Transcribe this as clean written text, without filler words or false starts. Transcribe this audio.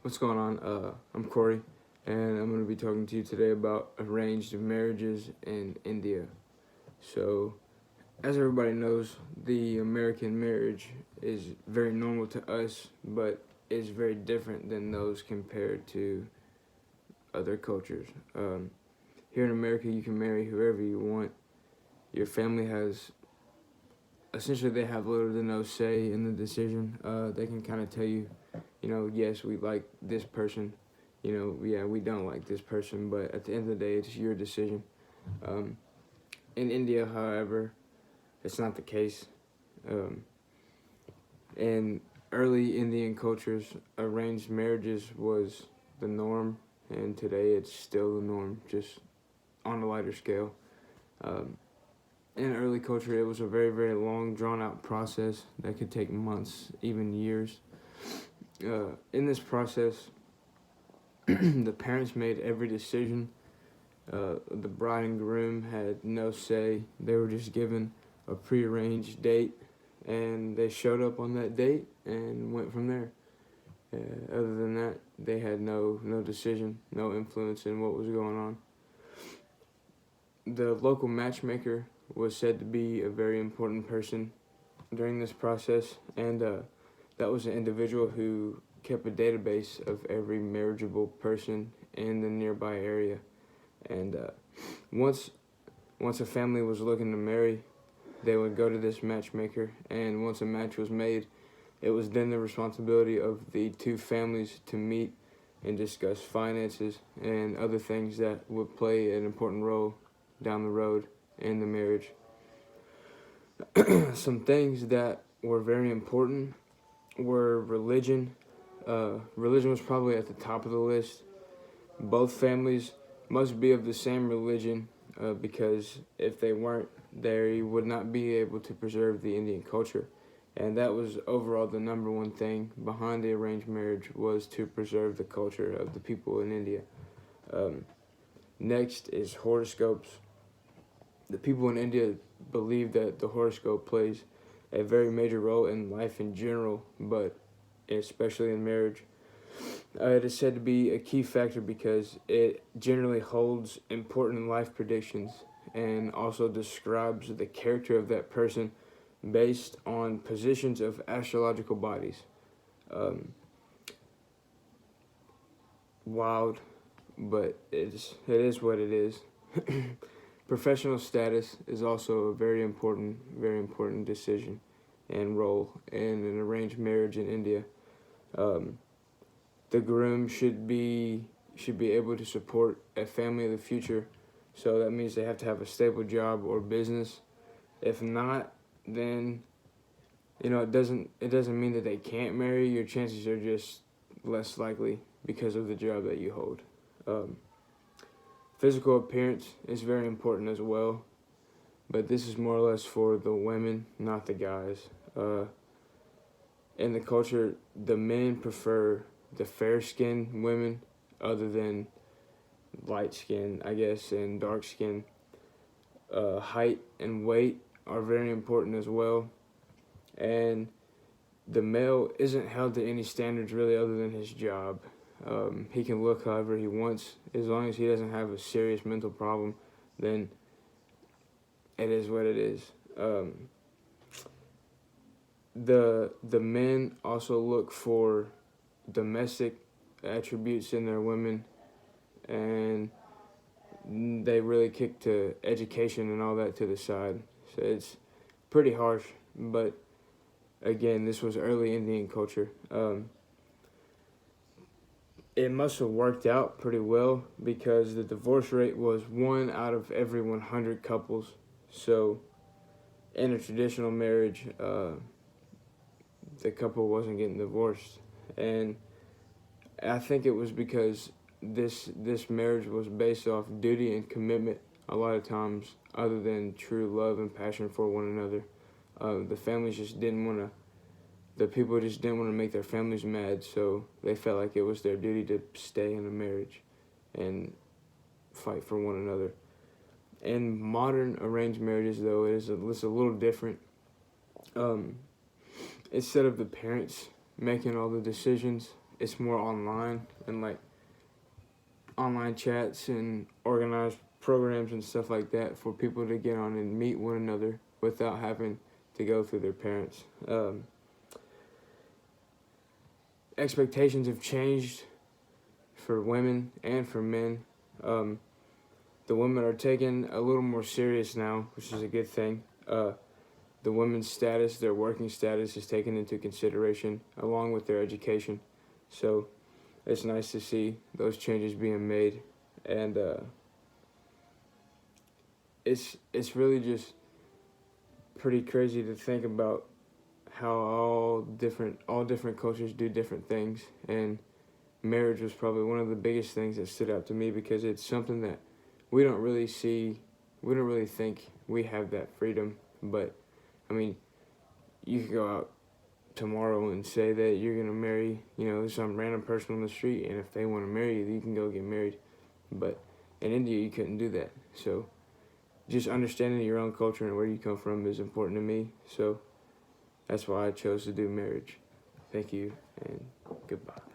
What's going on? I'm Corey, and I'm going to be talking to you today about arranged marriages in India. So, as everybody knows, the American marriage is very normal to us, but is very different than those compared to other cultures. Here in America, you can marry whoever you want. Your family has essentially they have little to no say in the decision. They can kind of tell you, yes, we like this person. Yeah, we don't like this person, but at the end of the day, it's your decision. Um, in India, however, it's not the case. Um, in early Indian cultures, arranged marriages was the norm, and today it's still the norm, just on a lighter scale. Um, in early culture, it was a very, very long, drawn-out process that could take months, even years. In this process, the parents made every decision. The bride and groom had no say. They were just given a prearranged date, and they showed up on that date and went from there. Other than that, they had no decision, no influence in what was going on. The local matchmaker was said to be a very important person during this process, and that was an individual who kept a database of every marriageable person in the nearby area. And once a family was looking to marry, they would go to this matchmaker, and once a match was made, it was then the responsibility of the two families to meet and discuss finances and other things that would play an important role down the road in the marriage. Some things that were very important were religion. Religion was probably at the top of the list. Both families must be of the same religion because if they weren't, they would not be able to preserve the Indian culture. And that was overall the number one thing behind the arranged marriage, was to preserve the culture of the people in India. Next is horoscopes. The people in India believe that the horoscope plays a very major role in life in general, but especially in marriage. It is said to be a key factor because it generally holds important life predictions and also describes the character of that person based on positions of astrological bodies. Wild, but it is what it is. Professional status is also a very important decision and role in an arranged marriage in India. The groom should be able to support a family of the future, so that means they have to have a stable job or business. If not, then it doesn't mean that they can't marry. Your chances are just less likely because of the job that you hold. Physical appearance is very important as well, but this is more or less for the women, not the guys. In the culture, the men prefer the fair-skinned women other than light skin, I guess, and dark skin. Height and weight are very important as well. And the male isn't held to any standards really other than his job. He can look however he wants. As long as he doesn't have a serious mental problem, then it is what it is. The men also look for domestic attributes in their women, and they really kick to education and all that to the side. So it's pretty harsh, but again, this was early Indian culture. It must have worked out pretty well because the divorce rate was 1 out of every 100 couples. So in a traditional marriage, the couple wasn't getting divorced. And I think it was because this marriage was based off duty and commitment a lot of times, other than true love and passion for one another. The families just didn't want to, the people just didn't want to make their families mad, so they felt like it was their duty to stay in a marriage and fight for one another. In modern arranged marriages, though, it's a little different. Instead of the parents making all the decisions, it's more online and like online chats and organized programs and stuff like that for people to get on and meet one another without having to go through their parents. Expectations have changed for women and for men. The women are taken a little more serious now, which is a good thing. The women's status, their working status, is taken into consideration along with their education. So it's nice to see those changes being made, and it's really just pretty crazy to think about how all different cultures do different things, and marriage was probably one of the biggest things that stood out to me because it's something that we don't really see, we don't really think we have that freedom. But I mean, you could go out tomorrow and say that you're gonna marry, some random person on the street, and if they want to marry you, you can go get married. But in India, you couldn't do that. So just understanding your own culture and where you come from is important to me. So that's why I chose to do marriage. Thank you, and goodbye.